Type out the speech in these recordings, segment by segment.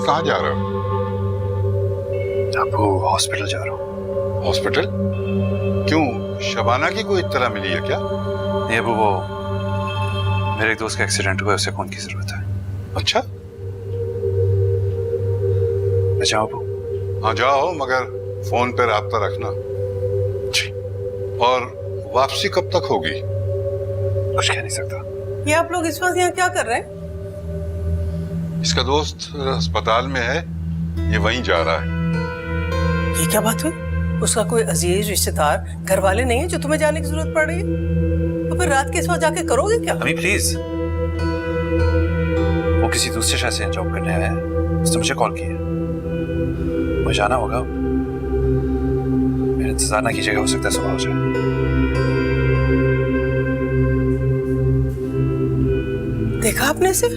कहाँ जा रहे हो? आपको हॉस्पिटल जा रहा हूँ। हॉस्पिटल? क्यों, शबाना की कोई इत्तला मिली है क्या? नहीं अबू, वो मेरे एक दोस्त का एक्सीडेंट हुआ है, उसे खून की जरूरत है। अच्छा, मैं जाऊँ अबू? हाँ जाओ, मगर फोन पे राब्ता रखना। जी। और वापसी कब तक होगी? कुछ कह नहीं सकता। ये आप लोग इस वक्त यहाँ क्या कर रहे हैं? इसका दोस्त अस्पताल में है, ये वहीं जा रहा है। ये क्या बात हुई? उसका कोई अजीज रिश्तेदार घर वाले नहीं है जो तुम्हें जाने की जरूरत पड़ रही है? तो फिर रात के इस वक्त जाके करोगे क्या? अम्मी प्लीज, वो किसी दूसरे शहर से जॉब करने आया है, उसने मुझे कॉल किया, मुझे जाना होगा। मेरा इंतजार ना कीजिएगा, हो सकता है सुबह हो जाए। देखा आपने इसे?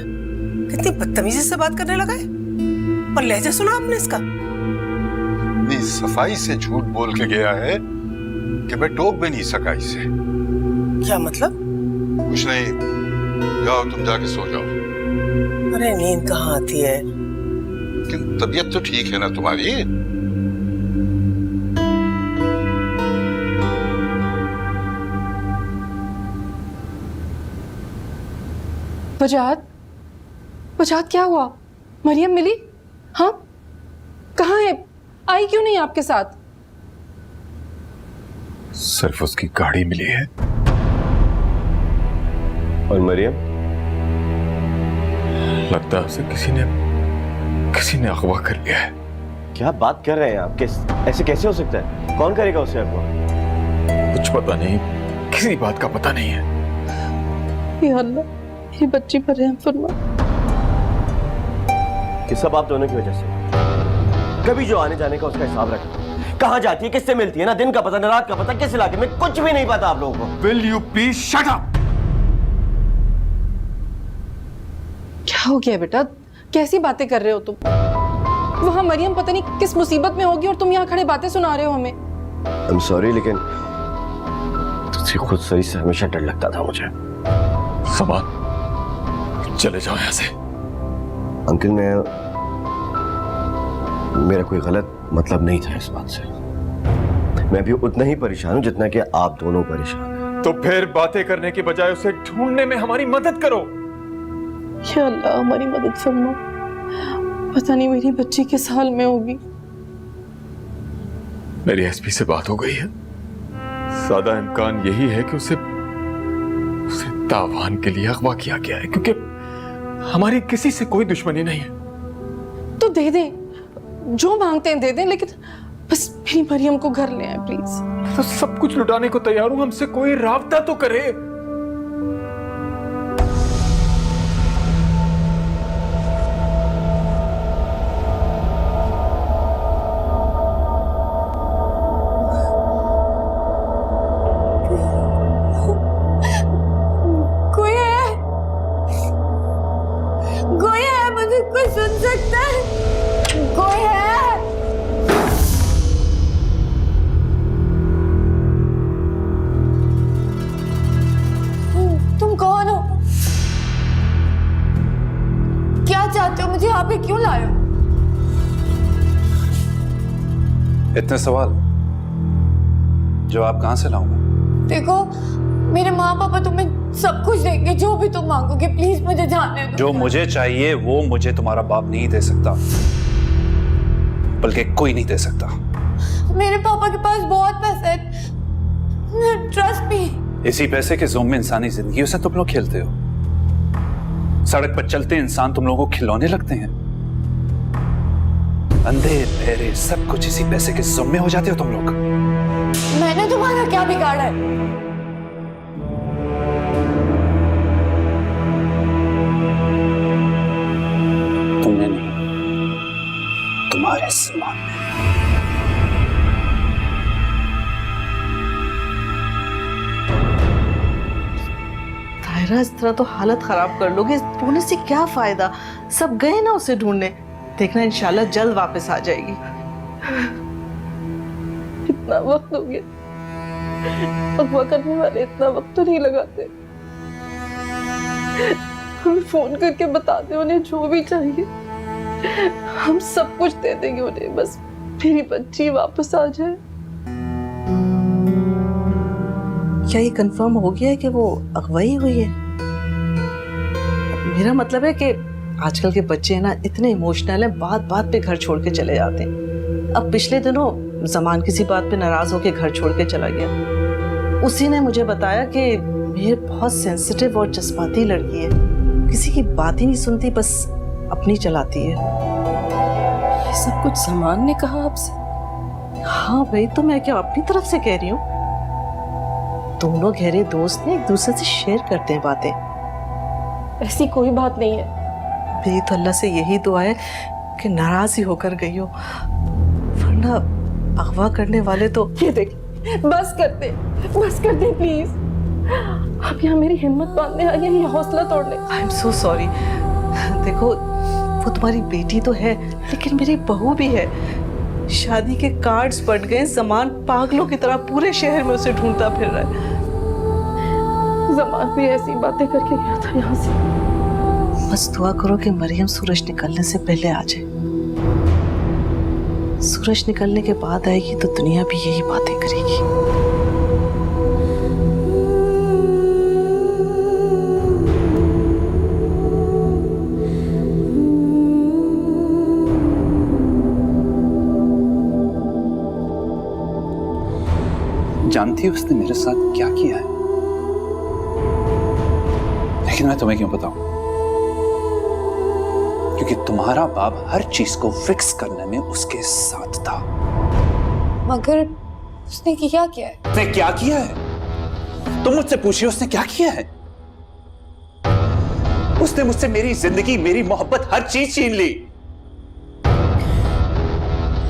कितनी बदतमीजी से बात करने लगा है। और लहजा सुना आपने इसका? इतनी सफाई से झूठ बोल के गया है कि मैं टोक भी नहीं सका इसे। क्या मतलब? कुछ नहीं, जाओ तुम जाके सो जाओ। अरे नींद कहाँ आती है? लेकिन तबीयत तो ठीक है ना तुम्हारी? वजाद, वजाद क्या हुआ? मरियम मिली? हाँ, कहाँ है? आई क्यों नहीं आपके साथ? सिर्फ उसकी गाड़ी मिली है। और मरियम, लगता है उसे किसी ने अगवा कर लिया है। क्या बात कर रहे हैं आप? ऐसे कैसे हो सकता है? कौन करेगा उसे अगवा? कुछ पता नहीं, किसी बात का पता नहीं है। या अल्लाह, ये बच्ची पर रहम फरमा। कि सब आप दोनों की वजह से। कभी जो आने जाने का उसका हिसाब रखा, कहाँ जाती है, किससे मिलती है, ना दिन का पता ना रात का पता, किस इलाके में, कुछ भी नहीं पता आप लोगों को। Will you please shut up? क्या हो गया बेटा? कैसी बातें कर रहे हो तुम? वहां मरियम पता नहीं किस मुसीबत में होगी और तुम यहाँ खड़े बातें सुना रहे हो हमें। I'm sorry, लेकिन तुझसे खुद सही से हमेशा डर लगता था मुझे। समान, चले जाओ यहाँ से। अंकल, मेरा कोई गलत मतलब नहीं था इस बात से। मैं भी उतना ही परेशान हूं जितना कि आप दोनों परेशान हैं। तो फिर बातें करने की बजाय उसे ढूंढने में हमारी मदद करो। या अल्लाह, हमारी मदद फरमा। पता नहीं मेरी बच्ची किस हाल में होगी। मेरी एसपी से बात हो गई है। सादा इम्कान यही है कि उसे तावान के लिए अगवा किया गया है, क्योंकि हमारी किसी से कोई दुश्मनी नहीं है। तो दे दें, जो मांगते हैं दे दें, लेकिन बस मेरी मरियम को घर ले आए प्लीज। तो सब कुछ लुटाने को तैयार हूं, हमसे कोई राब्ता तो करे। कोई है, मुझे कोई सुन सकता है? कोई है? तुम कौन हो? क्या चाहते हो? मुझे यहाँ पे क्यों लाए हो? इतने सवाल, जवाब कहाँ से लाऊंगा? देखो, मेरे माँ पापा तुम्हें सब कुछ देंगे, जो भी तुम मांगोगे। प्लीज मुझे जाने दो। जो मुझे चाहिए वो मुझे तुम्हारा बाप नहीं दे सकता, बल्कि कोई नहीं दे सकता। मेरे पापा के पास बहुत पैसा है, ट्रस्ट मी। इसी पैसे के जोम में इंसानी जिंदगी से तुम लोग खेलते हो। सड़क पर चलते इंसान तुम लोगों को खिलौने लगते हैं। अंधे बहरे सब कुछ इसी पैसे के जोम में हो जाते हो तुम लोग। मैंने तुम्हारा क्या बिगाड़ा है? तुमने नहीं, तुम्हारे समान। तायरा, इस तरह तो हालत खराब कर लोगे। ढूंढने से क्या फायदा? सब गए ना उसे ढूंढने। देखना इंशाल्लाह जल्द वापस आ जाएगी। इतना वक्त हो गया, अगवा करने वाले इतना वक्त तो नहीं लगाते। हमें फोन करके बताते उन्हें जो भी चाहिए, हम सब कुछ दे देंगे उन्हें, बस मेरी बच्ची वापस आ जाए। क्या ये कंफर्म हो गया है कि वो अगवाई हुई है? मेरा मतलब है कि आजकल के बच्चे हैं ना, इतने इमोशनल हैं, बात बात पे घर छोड़ के चले जाते हैं। अब पिछले दिनों जमान किसी बात पे नाराज होकर घर छोड़ के चला गया। उसी ने मुझे बताया कि मेहर बहुत सेंसिटिव और जज्बाती लड़की है, किसी की बात ही नहीं सुनती, बस अपनी चलाती है। ये सब कुछ जमान ने कहा आपसे? हाँ भाई, तो मैं क्या अपनी तरफ से कह रही हूँ? दोनों गहरे दोस्त ने एक दूसरे से शेयर करते हैं बातें। ऐसी कोई बात नहीं है। मेरी तो अल्लाह से यही दुआ है कि नाराज ही होकर गई हो, वरना अगवा करने वाले तो। ये देख, बस कर दे प्लीज। आप यहाँ मेरी हिम्मत बांधने आई हैं, ये हौसला तोड़ने। I am so sorry. देखो, वो तुम्हारी बेटी तो है, लेकिन मेरी बहू भी है। शादी के कार्ड्स बट गए, जमान पागलों की तरह पूरे शहर में उसे ढूंढता फिर रहा है। जमान भी ऐसी बातें करके गया था यहाँ से। बस दुआ करो कि मरियम सूरज निकलने से पहले आ जाए। सूरज निकलने के बाद आएगी तो दुनिया भी यही बातें करेगी। जानती है उसने मेरे साथ क्या किया है, लेकिन मैं तुम्हें क्यों बताऊं? क्योंकि तुम्हारा बाप हर चीज को फिक्स करने में उसके साथ था। मगर उसने क्या किया है? उसने क्या किया है? तुम मुझसे पूछिए, उसने क्या किया है? उसने मुझसे मेरी जिंदगी, मेरी मोहब्बत, हर चीज छीन ली।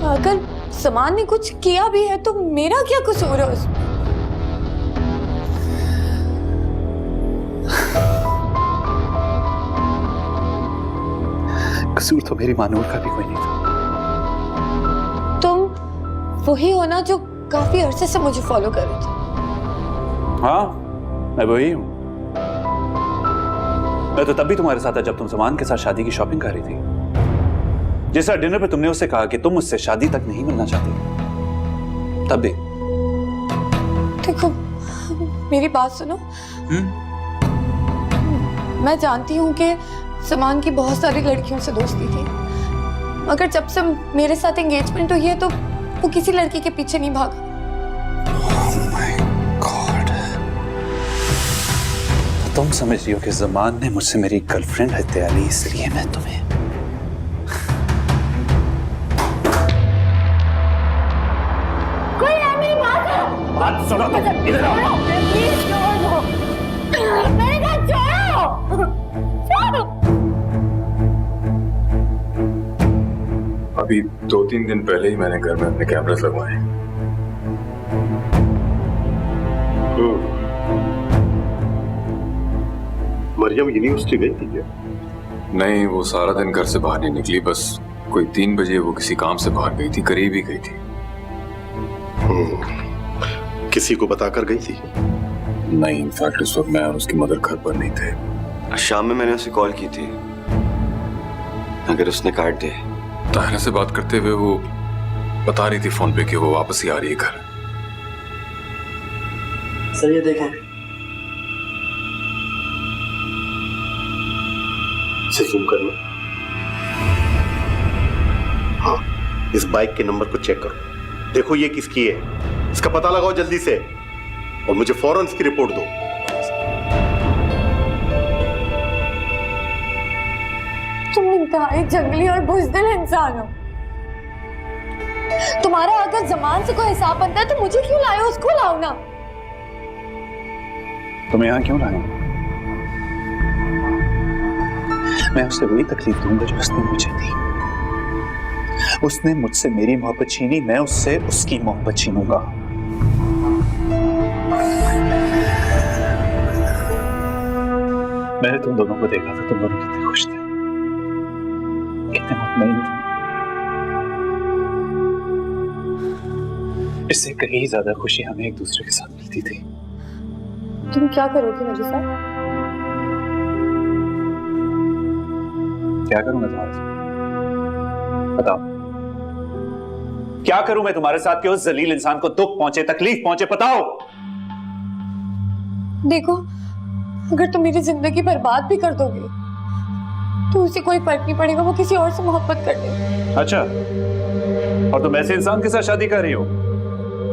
अगर जमान ने कुछ किया भी है तो मेरा क्या कसूर है उसमें? कसूर तो मेरी मानूर का भी कोई नहीं था। तुम वही हो ना जो काफी अरसे से मुझे फॉलो कर रहे थे? हाँ, मैं वही हूं। मैं तो तब भी तुम्हारे साथ था जब तुम जमान के साथ शादी की शॉपिंग कर रही थी। जिस डिनर पे तुमने उससे कहा कि तुम मुझसे शादी तक नहीं मिलना चाहती, तब भी। देखो, मेरी बात सुनो। मैं जानती हूँ कि जमान की बहुत सारी लड़कियों से दोस्ती थी, मगर जब से मेरे साथ एंगेजमेंट हुई है तो वो किसी लड़की के पीछे नहीं भागा। Oh my God। तो तुम समझ रही हो कि जमान ने मुझसे मेरी गर्लफ्रेंड हत्या ली, इसलिए मैं तुम्हें। कोई है मेरी बात सुनो, इधर आओ। प्लीज छोड़ दो, मेरे साथ छोड़ो। अभी 2-3 दिन पहले ही मैंने घर में अपने कैमरास लगवाए। मरियम यूनिवर्सिटी गई थी क्या? नहीं, वो सारा दिन घर से बाहर नहीं निकली। बस कोई 3 बजे वो किसी काम से बाहर गई थी, करीब ही गई थी। किसी को बताकर गई थी? नहीं, इनफैक्ट उस वक्त मैं और उसकी मदर घर पर नहीं थे। शाम में मैंने उसे कॉल की थी, अगर उसने काट दिए। ताहिरा से बात करते हुए वो बता रही थी फोन पे कि वो वापस ही आ रही है घर। सर ये देखें। इसे जूम कर लो। हाँ, इस बाइक के नंबर को चेक करो, देखो ये किसकी है, इसका पता लगाओ जल्दी से और मुझे फौरन इसकी रिपोर्ट दो। तुम इंतहाई जंगली और बुज़दिल इंसान हो। तुम्हारा अगर जमान से कोई हिसाब बनता है तो मुझे क्यों लाए हो? उसको लाओ ना। तुम्हें यहाँ क्यों लाया? मैं उसे वही तकलीफ दूंगा जो उसने मुझे दी। उसने मुझसे मेरी मोहब्बत छीनी, मैं उससे उसकी मोहब्बत छीनूंगा। मैंने तुम दोनों को देखा था, तुम दोनों कितने खुश थे, कितने मुतमईन थे। इससे कहीं ज्यादा खुशी हमें एक दूसरे के साथ मिलती थी। तुम क्या करोगे मेरे साथ? क्या करूंगा तुम्हारे साथ? बताओ, क्या करूं मैं तुम्हारे साथ कि उस जलील इंसान को दुख पहुंचे, तकलीफ पहुंचे? बताओ। देखो, अगर तुम मेरी जिंदगी बर्बाद भी कर दोगे तो उसे कोई फर्क नहीं पड़ेगा, वो किसी और से मोहब्बत कर ले। अच्छा, और तुम ऐसे इंसान के साथ शादी कर रही हो,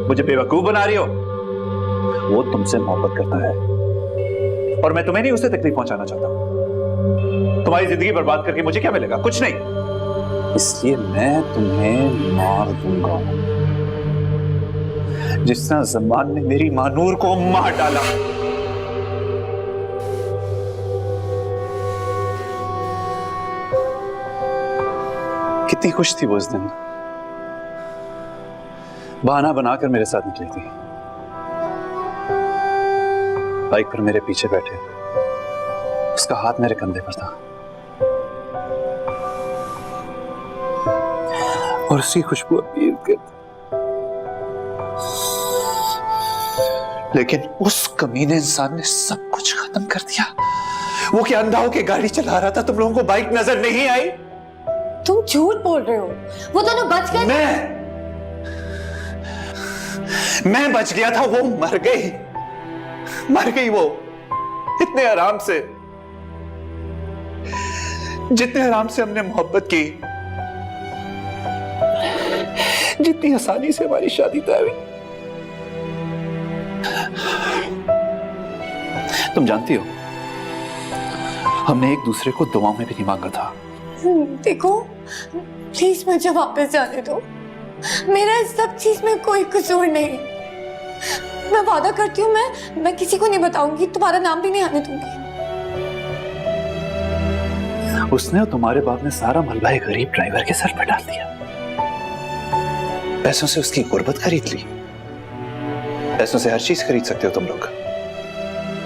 मुझे बेवकूफ बना रही हो? वो तुमसे मोहब्बत करता है और मैं तुम्हें नहीं उसे तकलीफ पहुंचाना चाहता। तुम्हारी जिंदगी बर्बाद करके मुझे क्या मिलेगा? कुछ नहीं। इसलिए मैं तुम्हें मार दूंगा, जिस तरह ज़मान ने मेरी मां नूर को मार डाला। कितनी खुश थी वो उस दिन, बहाना बनाकर मेरे साथ निकली थी, बाइक पर मेरे पीछे बैठे, उसका हाथ मेरे कंधे पर था और उसकी खुशबू अपील करती। लेकिन उस कमीने इंसान ने सब कुछ खत्म कर दिया। वो क्या अंधा होके गाड़ी चला रहा था? तुम लोगों को बाइक नजर नहीं आई? तुम झूठ बोल रहे हो, वो दोनों बच गए। मैं बच गया था, वो मर गई। मर गई वो इतने आराम से, जितने आराम से हमने मोहब्बत की, जितनी आसानी से हमारी शादी तय हुई। तुम जानती हो, हमने एक दूसरे को दुआओं में भी नहीं मांगा था। देखो, प्लीज मुझे वापस जाने दो, मेरा इस सब चीज में कोई कसूर नहीं। मैं वादा करती हूँ, मैं किसी को नहीं बताऊंगी, तुम्हारा नाम भी नहीं आने दूंगी। उसने और तुम्हारे बाप ने सारा मलबा एक गरीब ड्राइवर के सर पर डाल दिया। पैसों से उसकी गुर्बत खरीद ली। पैसों से हर चीज खरीद सकते हो तुम लोग,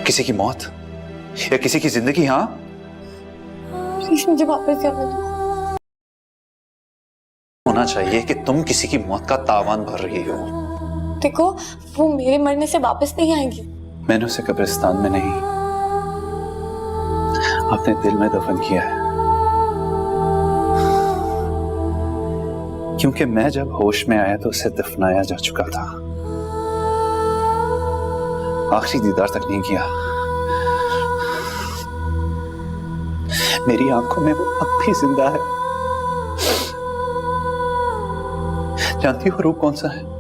किसी की मौत या किसी की जिंदगी। हाँ, प्लीज मुझे वापस जाने दो। होना चाहिए कि तुम किसी की मौत का तावान भर रही हो। देखो, वो मेरे मरने से वापस नहीं आएंगी। मैंने उसे कब्रिस्तान में नहीं, अपने दिल में दफन किया है, क्योंकि मैं जब होश में आया तो उसे दफनाया जा चुका था। आखिरी दीदार तक नहीं किया। मेरी आंखों में वो अब भी जिंदा है। जानती हो रूप कौन सा है?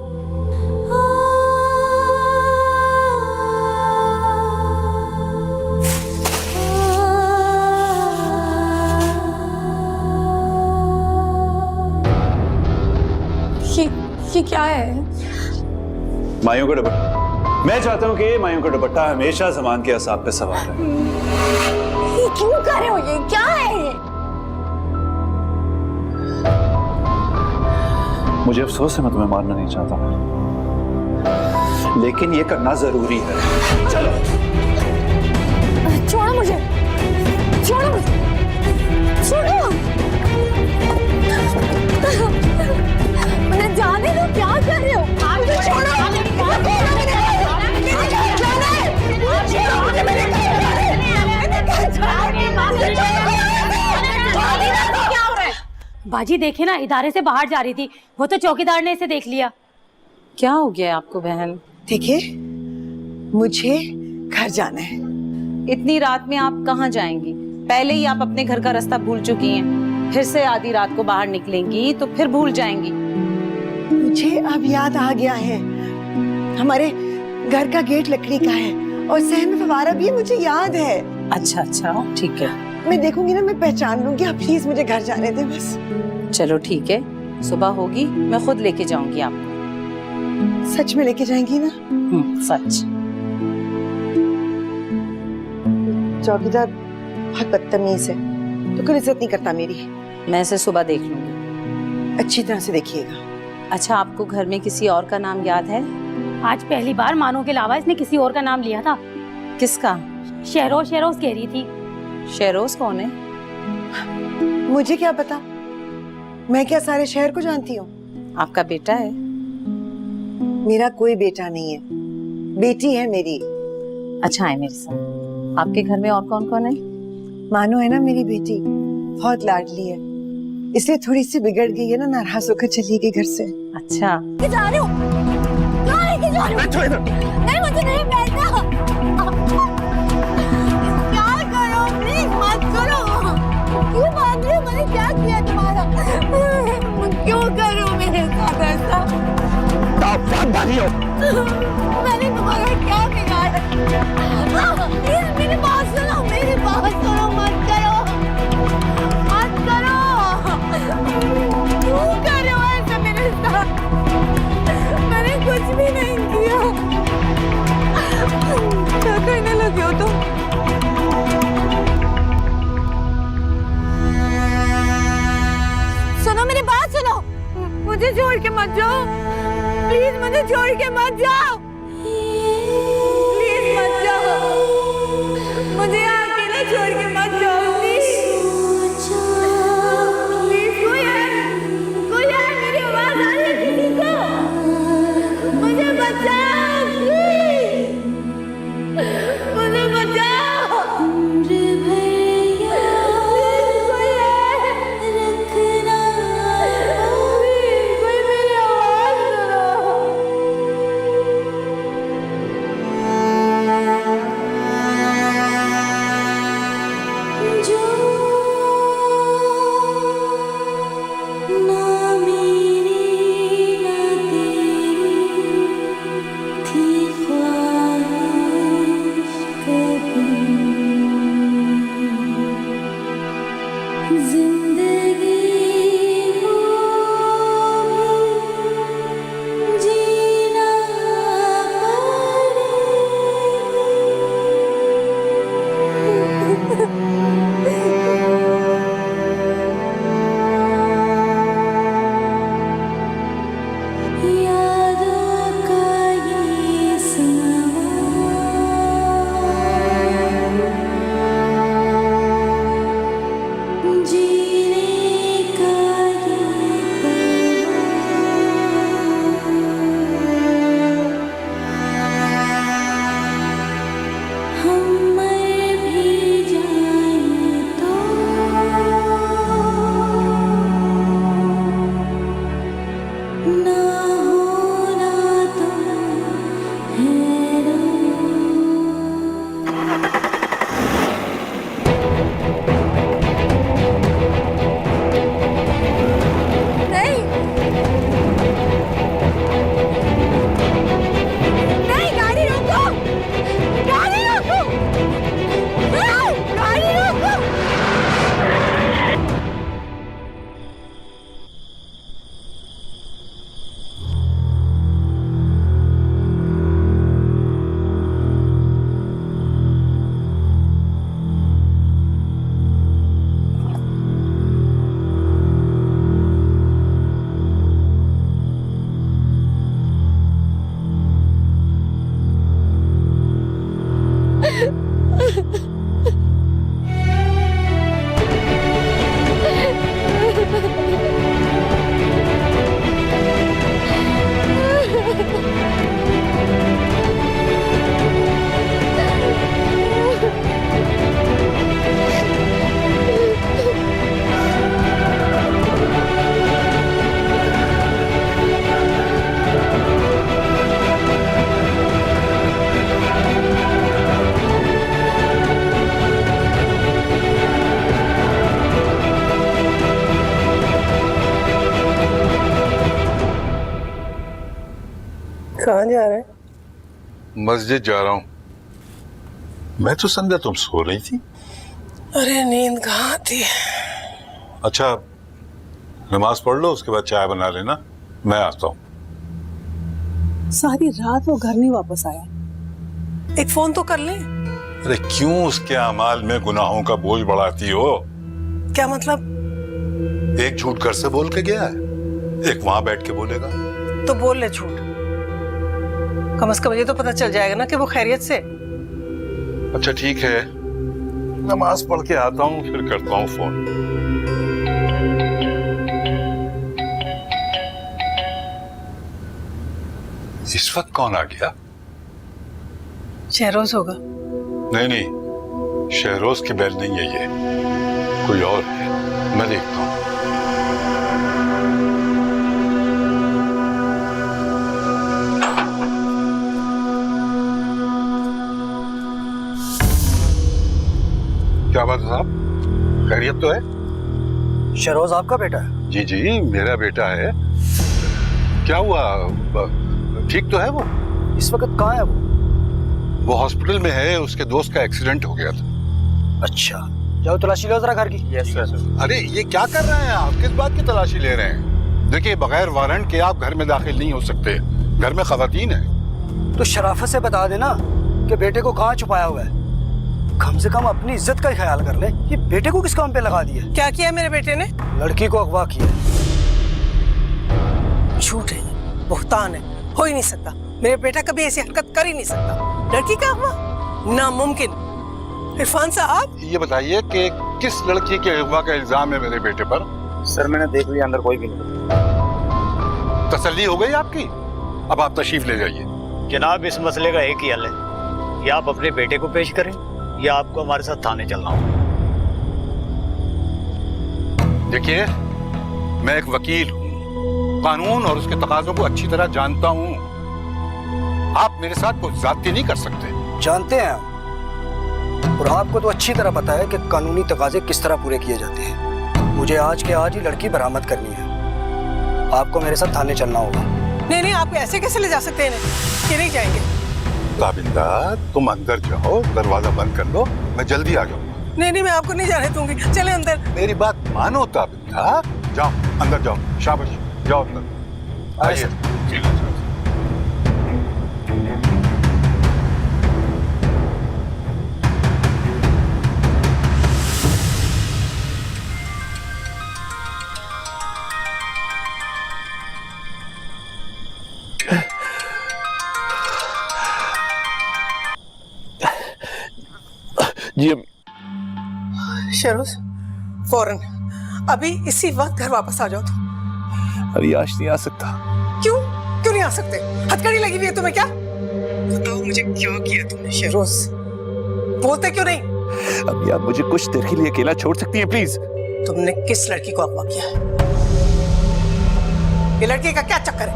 ये क्या है? मायूं का दुपट्टा। मैं चाहता हूं कि ये मायूं का दुपट्टा हमेशा ज़मान के असाब पे सवार रहे। ये क्यों कर रहे हो? ये क्या है ये? मुझे अफसोस है, मैं तुम्हें मारना नहीं चाहता, लेकिन ये करना जरूरी है। चलो, छोड़ो मुझे, छोड़ो मुझे, छोड़ो। मुझे जाने दो, क्या कर रहे हो? मुझे छोड़ो। बाजी देखे ना, इदारे से बाहर जा रही थी, वो तो चौकीदार ने इसे देख लिया। क्या हो गया आपको बहन? देखिए, मुझे घर जाना है। इतनी रात में आप कहाँ जाएंगी? पहले ही आप अपने घर का रास्ता भूल चुकी हैं, फिर से आधी रात को बाहर निकलेंगी तो फिर भूल जाएंगी। मुझे अब याद आ गया है, हमारे घर का गेट लकड़ी का है और सहन में फवारा भी है, मुझे याद है। अच्छा, ठीक है, मैं देखूंगी ना, मैं पहचान लूंगी। आप प्लीज मुझे घर जाने दें बस। चलो ठीक है, सुबह होगी मैं खुद लेके जाऊंगी आपको। सच में लेके जाएंगी ना? सच। चौकीदार बहुत बदतमीज है, तो कोई इज्जत नहीं करता मेरी। मैं इसे सुबह देख लूंगी। अच्छी तरह से देखिएगा। अच्छा, आपको घर में किसी और का नाम याद है? आज पहली बार मानो के अलावा इसने किसी और का नाम लिया था। किसका? शहरोज शहरोज कह रही थी। शहरोज कौन है? मुझे क्या पता, मैं क्या सारे शहर को जानती हूँ? आपका बेटा है? मेरा कोई बेटा नहीं है, बेटी है मेरी। अच्छा, है मेरे साथ। आपके घर में और कौन कौन है? मानो है ना मेरी बेटी, बहुत लाडली है। इसलिए थोड़ी सी बिगड़ गई है ना, नाराज होकर चली गई घर से। अच्छा, जा रही हूँ, कहाँ लेके जा रही हूँ? नहीं, मुझे नहीं बैठना। क्या करो, प्लीज मत करो। क्यों बांध रहे हो? मैंने क्या किया तुम्हारा? क्यों कर रहे हो मेरे साथ ऐसा? मैंने तुम्हारा क्या बिगाड़ा? प्लीज मेरी बात सुनो, मेरी बात सुनो, मत करो, मत करो। क्यों कर रहे हो ऐसा मेरे साथ? मैंने कुछ भी नहीं किया। क्या करने लगे हो तुम? सुनो मेरी बात सुनो, मुझे छोड़ के मत जाओ, प्लीज मुझे छोड़ के मत जाओ, प्लीज मत जाओ, मुझे यहाँ अकेला छोड़ के मत जाओ, प्लीज। प्लीज कोई है, मेरी आवाज आ रही है किसी को? मुझे बचाओ, प्लीज, मुझे बचाओ। कहाँ जा रहे हैं? मस्जिद जा रहा हूँ। मैं तो समझा तुम सो रही थी। अरे नींद कहाँ आती है। अच्छा, नमाज पढ़ लो, उसके बाद चाय बना लेना, मैं आता हूँ। सारी रात वो घर नहीं वापस आया। एक फोन तो कर ले। अरे क्यों उसके अमाल में गुनाहों का बोझ बढ़ाती हो? क्या मतलब? एक झूठ घर से बोल के गया है, एक वहां बैठ के बोलेगा। तो बोल ले झूठ, कम से कम ये तो पता चल जाएगा ना कि वो खैरियत से। अच्छा ठीक है, नमाज पढ़ के आता हूँ, फिर करता हूँ फोन। इस वक्त कौन आ गया? शहरोज होगा। नहीं नहीं, शहरोज की बेल नहीं है ये, कोई और है, मैं देखता हूँ। क्या बात है साहब, खैरियत तो है? शरोज आपका बेटा है? जी जी मेरा बेटा है। क्या हुआ, ठीक तो है वो? इस वक्त कहाँ है वो हॉस्पिटल में है, उसके दोस्त का एक्सीडेंट हो गया था। अच्छा, जाओ तलाशी लो जरा घर की। Yes sir. अरे ये क्या कर रहे हैं आप, किस बात की तलाशी ले रहे हैं? देखिए बगैर वारंट के आप घर में दाखिल नहीं हो सकते, घर में खवातीन है। तो शराफत से बता देना कि बेटे को कहाँ छुपाया हुआ है। कम से कम अपनी इज्जत का ख्याल कर ले। ये बेटे को किस काम पे लगा दिया? क्या किया मेरे बेटे ने? लड़की को अगवा किया। झूठ है, बुहतान है, हो ही नहीं सकता। मेरे बेटा कभी ऐसी हरकत कर ही नहीं सकता। लड़की का अगवा नामुमकिन। इरफान साहब ये बताइए कि किस लड़की के अगवा का इल्जाम है मेरे बेटे पर? सर मैंने देख लिया, अंदर कोई भी नहीं। तसल्ली हो गई आपकी? अब आप तशरीफ ले जाइए। जनाब इस मसले का एक ही हल है, या आप अपने बेटे को पेश करें या आपको हमारे साथ थाने चलना होगा। देखिए मैं एक वकील हूँ, कानून और उसके तकाजों को अच्छी तरह जानता हूँ। आप मेरे साथ कोई ज्यादती नहीं कर सकते। जानते हैं हम, और आपको तो अच्छी तरह पता है कि कानूनी तकाजे किस तरह पूरे किए जाते हैं। मुझे आज के आज ही लड़की बरामद करनी है। आपको मेरे साथ थाने चलना होगा। नहीं, आप ऐसे कैसे ले जा सकते हैं? कि नहीं जाएंगे? ताबिंदार तुम अंदर जाओ, दरवाजा बंद कर लो, मैं जल्दी आ जाऊंगा। नहीं, मैं आपको नहीं जाने दूंगी। चले अंदर। मेरी बात मानो ताबिंदार, जाओ अंदर जाओ, शाबाश जाओ अंदर आइए। जी शरोज फौरन अभी इसी वक्त घर वापस आ जाओ तुम। अभी आज नहीं आ सकता। क्यों नहीं आ सकते? हथकड़ी लगी हुई है तुम्हें क्या? बताओ मुझे क्या किया तुमने शरोज? बोलते क्यों नहीं? अभी आप मुझे कुछ देर के लिए अकेला छोड़ सकती हैं प्लीज? तुमने किस लड़की को अगवा किया है? ये लड़की का क्या चक्कर है?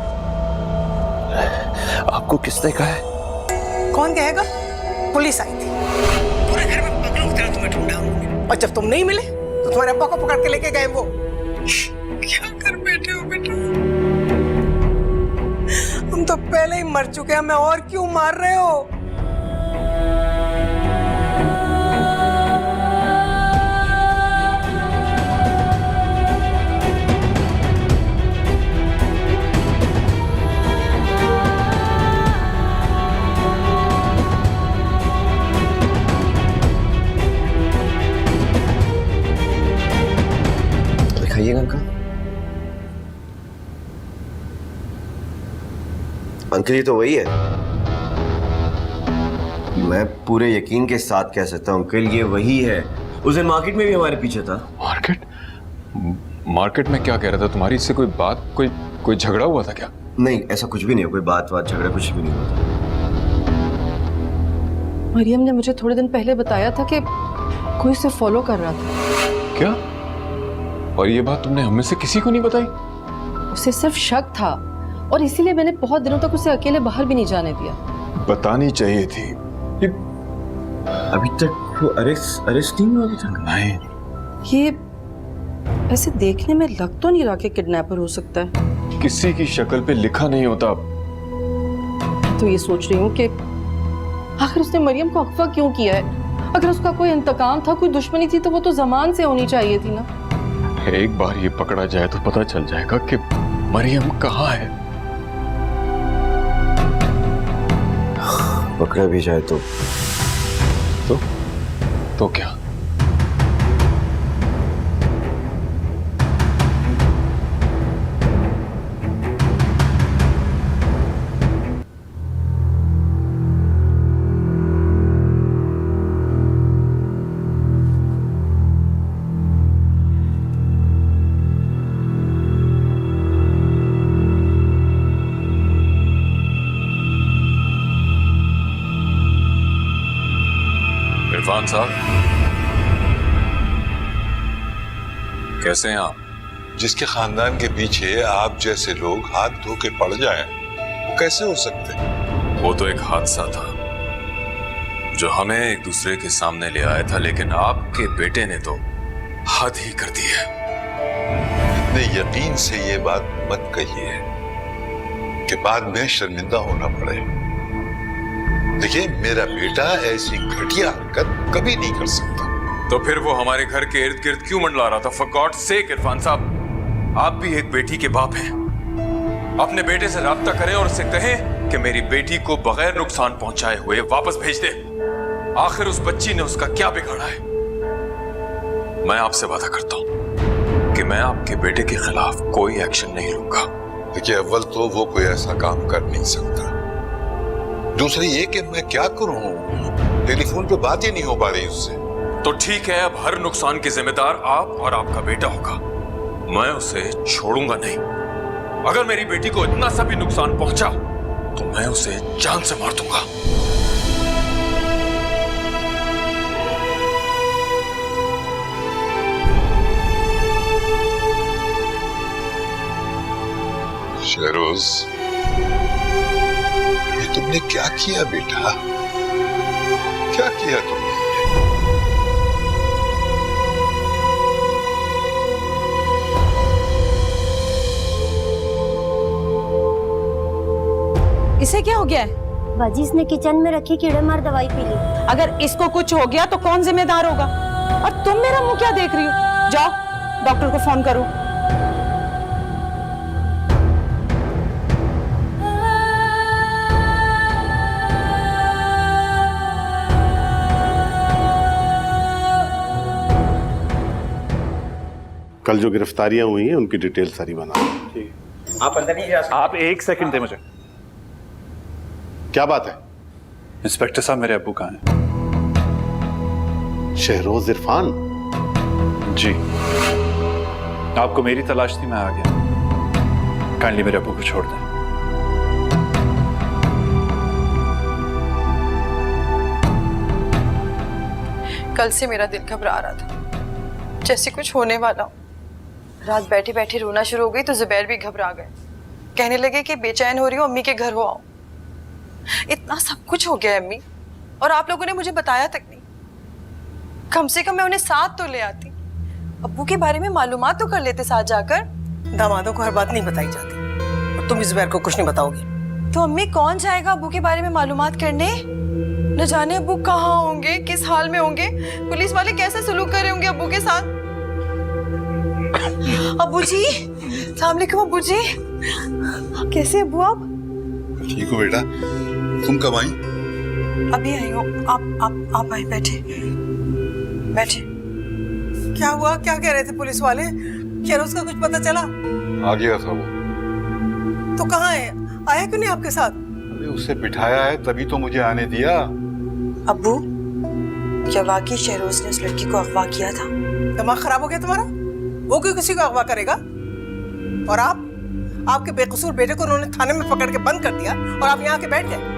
आपको किसने कहा है? कौन कहेगा? पुलिस आई थी, पूरे घर में पगलों की तरह तुम्हें ढूंढा उन्होंने, और जब तुम नहीं मिले तो तुम्हारे अब्बा को पकड़ के लेके गए वो। क्या कर बैठे हो बेटा? हम तो पहले ही मर चुके हैं, हमें और क्यों मार रहे हो? दिखाइएगा अंकल। अंकल ये तो वही है। मैं पूरे यकीन के साथ कह सकता हूँ अंकल ये वही है। उस दिन मार्केट में भी हमारे पीछे था। मार्केट में क्या कह रहा था? तुम्हारी इससे कोई बात, कोई झगड़ा हुआ था क्या? नहीं ऐसा कुछ भी नहीं, कोई बात झगड़ा कुछ भी नहीं हुआ। मरियम ने मुझे थोड़े दिन पहले बताया था कि कोई उसे फॉलो कर रहा था। क्या? और ये बात तुमने हमें से किसी को नहीं बताई? उसे सिर्फ शक था और इसीलिए मैंने बहुत दिनों तक उसे अकेले बाहर भी नहीं जाने दिया। बतानी चाहिए थी। अभी तक वो अरेस्ट नहीं हुआ था? नहीं। ये ऐसे देखने में लग तो नहीं रहा कि किडनैपर हो सकता है। किसी की शक्ल पे लिखा नहीं होता। तो ये सोच रही हूँ कि आखिर उसने मरियम को अगवा क्यों किया है? अगर उसका कोई इंतकाम था, कोई दुश्मनी थी, तो वो तो ज़मान से होनी चाहिए थी ना। एक बार ये पकड़ा जाए तो पता चल जाएगा कि मरियम कहाँ है। पकड़ा भी जाए तो क्या? इरफान साहब कैसे हैं आप? जिसके खानदान के पीछे आप जैसे लोग हाथ धो के पड़ जाएं, वो कैसे हो सकते? वो तो एक हादसा था, जो हमें एक दूसरे के सामने ले आया था, लेकिन आपके बेटे ने तो हद ही कर दी है। इतने यकीन से ये बात मत कहिए कि बाद में शर्मिंदा होना पड़े। देखिए, मेरा बेटा ऐसी घटिया हरकत कभी नहीं कर सकता। तो फिर वो हमारे घर के इर्द गिर्द क्यों मंडला रहा था? फॉर गॉड सेक इरफान साहब, आप भी एक बेटी के बाप हैं। अपने बेटे से राब्ता करें और उससे कहें कि मेरी बेटी को बगैर नुकसान पहुंचाए हुए वापस भेज दे। आखिर उस बच्ची ने उसका क्या बिगाड़ा है? मैं आपसे वादा करता हूं कि मैं आपके बेटे के खिलाफ कोई एक्शन नहीं लूंगा। देखिए, अव्वल तो वो कोई ऐसा काम कर नहीं सकता। दूसरी ये कि मैं क्या करूं, टेलीफोन पे बात ही नहीं हो पा रही उससे। तो ठीक है, अब हर नुकसान की जिम्मेदार आप और आपका बेटा होगा। मैं उसे छोड़ूंगा नहीं। अगर मेरी बेटी को इतना सा भी नुकसान पहुंचा तो मैं उसे जान से मार दूंगा। शहरोज, ये तुमने क्या किया बेटा? क्या किया तुमने? इसे क्या हो गया है? बाजी, इसने किचन में रखी कीड़े मार दवाई पी ली। अगर इसको कुछ हो गया तो कौन जिम्मेदार होगा? और तुम मेरा मुंह क्या देख रही हो? जाओ डॉक्टर को फोन करो। कल जो गिरफ्तारियां हुई हैं उनकी डिटेल सारी बना। आप अंदर नहीं जा सकते। आप एक सेकंड दे मुझे। क्या बात है? इंस्पेक्टर साहब, मेरे अब्बू कहाँ हैं? शहरोज इरफान? जी, आपको मेरी तलाश थी, मैं आ गया। काइंडली मेरे अब्बू को छोड़ दें। कल से मेरा दिल घबरा रहा था, जैसे कुछ होने वाला हो। रात बैठी बैठी रोना शुरू हो गई तो जुबैर भी घबरा गए। कहने लगे कि बेचैन हो रही हो, अम्मी के घर हो आओ। इतना सब कुछ हो गया है अम्मी, और आप लोगों ने मुझे बताया तक नहीं। कम से कम मैं उन्हें साथ तो ले आती, अब्बू के बारे में मालूमात तो कर लेते साथ जाकर। दामादों को हर बात नहीं बताई जाती, और तुम इस जुबैर को कुछ नहीं बताओगी। तो अम्मी, कौन जाएगा अब्बू के बारे में मालूमात करने? न जाने अब्बू कहाँ होंगे, किस हाल में होंगे, पुलिस वाले कैसे सलूक कर रहे होंगे अब्बू के साथ। अब्बू जी, अस्सलाम वालेकुम। अब्बू जी, कैसे अब्बू आप? ठीक हो बेटा? तुम कब आई? अभी आई हूँ। आप आए, बैठे बैठे। क्या हुआ? क्या कह रहे थे पुलिस वाले? क्या उसका कुछ पता चला? आ गया था वो। तो कहाँ है? आया क्यों नहीं आपके साथ? अरे उसे बिठाया है तभी तो मुझे आने दिया। अब्बू, क्या वाकई शहरोज ने उस लड़की को अगवा किया था? दिमाग खराब हो गया तुम्हारा? वो क्यों किसी को अगवा करेगा? और आपके बेकसूर बेटे को उन्होंने थाने में पकड़ के बंद कर दिया और आप यहाँ के बैठ गए।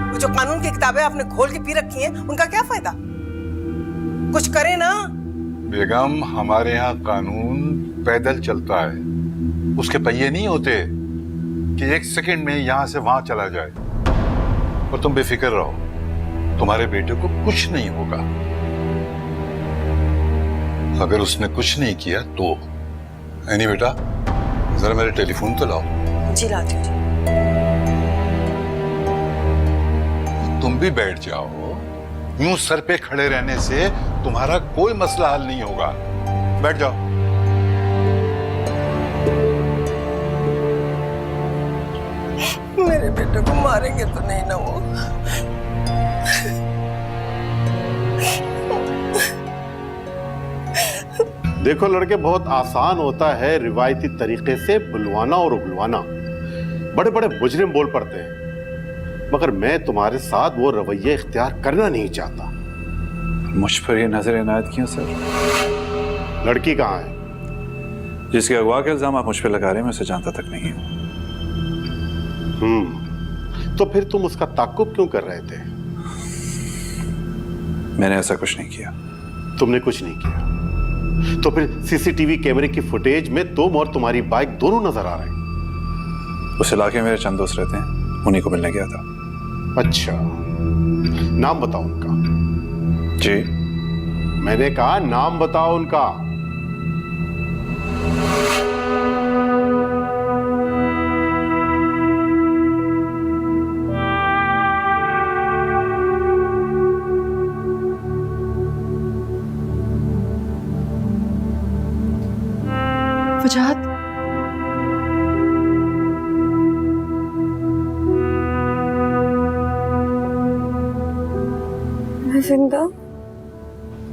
वो जो कानून की किताबें आपने खोल के पी रखी हैं, उनका क्या फायदा? कुछ करे ना। बेगम, हमारे यहाँ कानून पैदल चलता है, उसके पहिए नहीं होते कि एक सेकंड में यहाँ से वहां चला जाए। और तुम बेफिक्र रहो, तुम्हारे बेटे को कुछ नहीं होगा। अगर उसने कुछ नहीं किया तो। नहीं बेटा, जरा मेरे टेलीफोन तो लाओ। जी लाती हूँ। तुम भी बैठ जाओ। यूं सर पे खड़े रहने से तुम्हारा कोई मसला हल नहीं होगा। बैठ जाओ। मेरे बेटे को मारेंगे तो नहीं ना वो? देखो लड़के, बहुत आसान होता है रिवायती तरीके से बुलवाना और उगलवाना। बड़े बड़े मुजरिम बोल पड़ते हैं, मगर मैं तुम्हारे साथ वो रवैया इख्तियार करना नहीं चाहता। मुझ पर ये नजर इनायत क्यों सर? लड़की कहाँ है? जिसके अगवा के इल्जाम आप मुझ पर लगा रहे हैं, मैं उसे जानता तक नहीं हूँ। तो फिर तुम उसका ताक़ुब क्यों कर रहे थे? मैंने ऐसा कुछ नहीं किया। तुमने कुछ नहीं किया तो फिर सीसीटीवी कैमरे की फुटेज में तुम और तुम्हारी बाइक दोनों नजर आ रहे हैं। उस इलाके में मेरे चंद दोस्त रहते हैं, उन्हीं को मिलने गया था। अच्छा, नाम बताओ उनका। जी मैंने कहा नाम बताओ उनका। वजाहत, मैं जिंदा।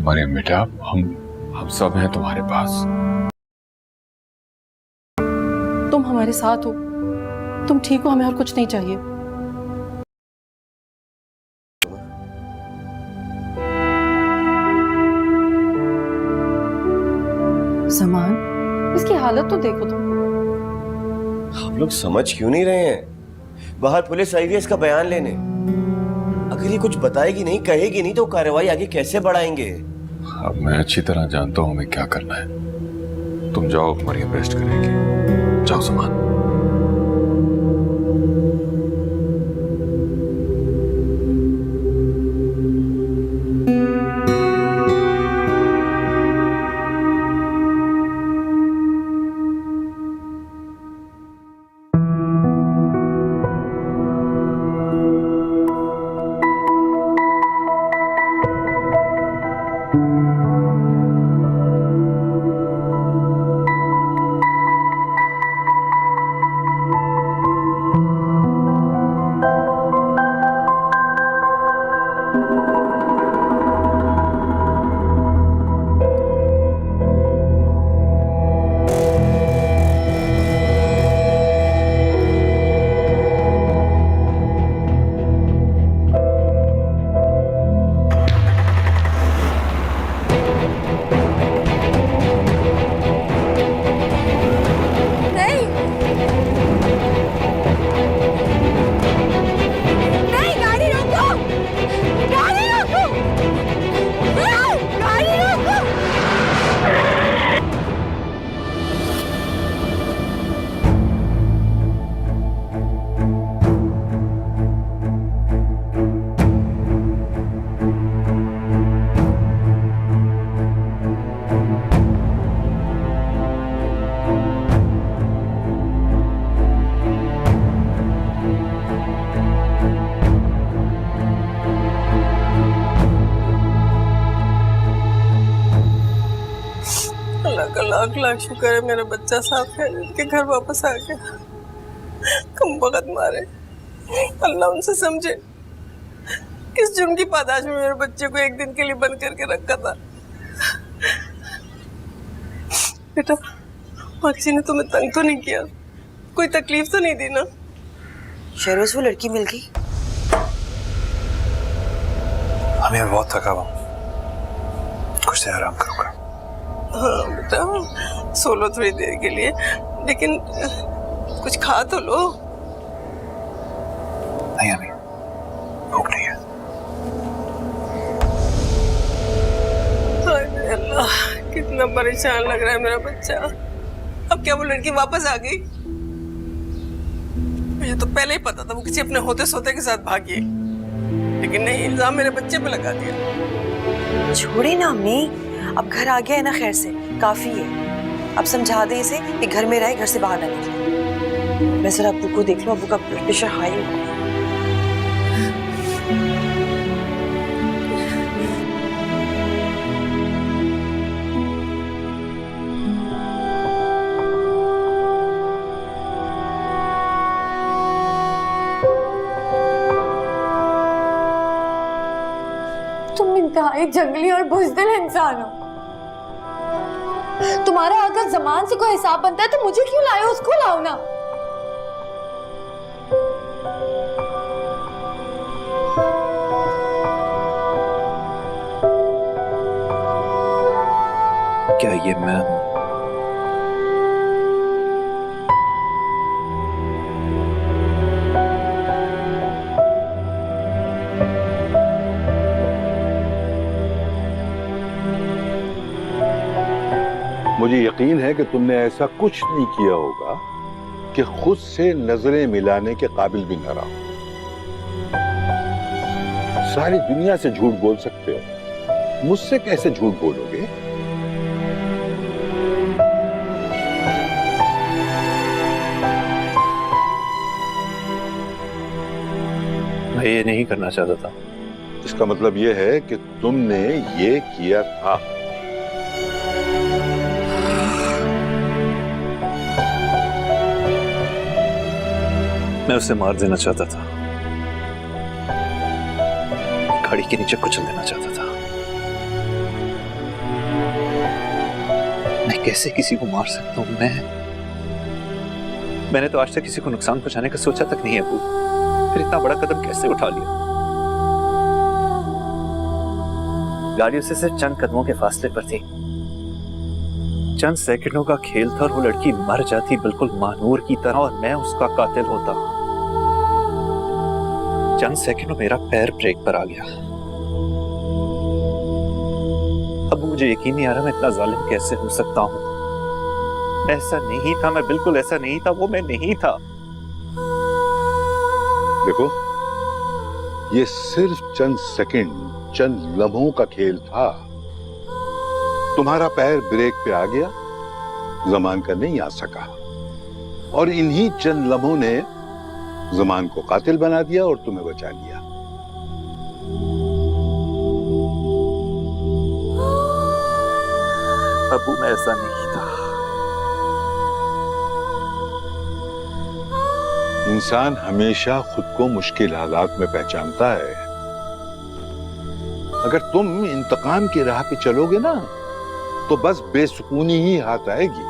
मरियम बेटा, हम सब हैं तुम्हारे पास। तुम हमारे साथ हो, तुम ठीक हो, हमें और कुछ नहीं चाहिए। जमान, इसकी हालत तो देखो तुम। हम लोग समझ क्यों नहीं रहे हैं? बाहर पुलिस आई हुई है इसका बयान लेने। अगर ये कुछ बताएगी नहीं, कहेगी नहीं, तो कार्रवाई आगे कैसे बढ़ाएंगे? अब मैं अच्छी तरह जानता हूं हमें क्या करना है। तुम जाओ, मरियम रेस्ट करेगी। जाओ समान। अल्लाह का लाख लाख शुक्र है मेरा बच्चा साफ है, के घर वापस आ गया। कम वक्त मारे, अल्लाह उनसे समझे। किस जुर्म की पादाश में मेरे बच्चे को एक दिन के लिए बंद करके रखा था। बेटा, माँ किसी ने तुम्हें तंग तो नहीं किया, कोई तकलीफ तो नहीं दी ना? शहरोज, वो लड़की मिल गई? मैं बहुत थका हुआ, कुछ देर आराम करूंगा। हाँ बेटा, सो लो थोड़ी देर के लिए, लेकिन कुछ खा तो लो। नहीं अभी भूख नहीं है। हाय अल्लाह, कितना परेशान लग रहा है मेरा बच्चा। अब क्या वो लड़की वापस आ गई? मुझे तो पहले ही पता था वो किसी अपने होते सोते के साथ भागी, लेकिन नहीं, इल्जाम मेरे बच्चे पे लगा दिया। छोड़े ना अम्मी, अब घर आ गया है ना, खैर से काफी है। अब समझा दे इसे कि घर में रहे, घर से बाहर ना निकले। मैं जरा अब्बू को देख लूं, अब्बू का ब्लड प्रेशर हाई है। तुम इंतहाई जंगली और बुज़दिल इंसान हो। तुम्हारा अगर ज़मान से कोई हिसाब बनता है तो मुझे क्यों लाए हो? उसको लाओ ना। क्या ये मैं हूं? मुझे यकीन है कि तुमने ऐसा कुछ नहीं किया होगा कि खुद से नजरें मिलाने के काबिल भी न रहो। सारी दुनिया से झूठ बोल सकते हो, मुझसे कैसे झूठ बोलोगे? मैं ये नहीं करना चाहता था। इसका मतलब ये है कि तुमने ये किया था। मैं उसे मार देना चाहता था, गाड़ी के नीचे कुचल देना चाहता था। मैं कैसे किसी को मार सकता हूं? मैंने तो आज तक किसी को नुकसान पहुंचाने का सोचा तक नहीं है अबू, फिर इतना बड़ा कदम कैसे उठा लिया? गाड़ी उससे सिर्फ चंद कदमों के फासले पर थी, चंद सेकंडों का खेल था और वो लड़की मर जाती बिल्कुल महानूर की तरह और मैं उसका कातिल होता। चंद सेकंड में मेरा पैर ब्रेक पर आ गया। अब मुझे यकीन नहीं आ रहा मैं इतना जालिम कैसे हो सकता हूं। ऐसा नहीं था, मैं बिल्कुल ऐसा नहीं था, वो मैं नहीं था। देखो, ये सिर्फ चंद सेकंड, चंद लम्हों का खेल था। तुम्हारा पैर ब्रेक पे आ गया, जमान का नहीं आ सका, और इन्हीं चंद लम्हों ने जमान को कातिल बना दिया और तुम्हें बचा लिया। अबू मैं ऐसा नहीं था। इंसान हमेशा खुद को मुश्किल हालात में पहचानता है। अगर तुम इंतकाम की राह पे चलोगे ना, तो बस बेसुकूनी ही हाथ आएगी।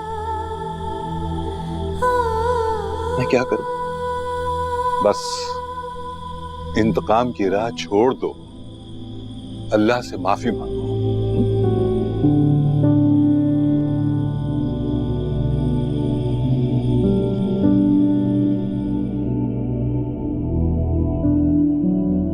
मैं क्या करूं? बस इंतकाम की राह छोड़ दो, अल्लाह से माफी मांगो।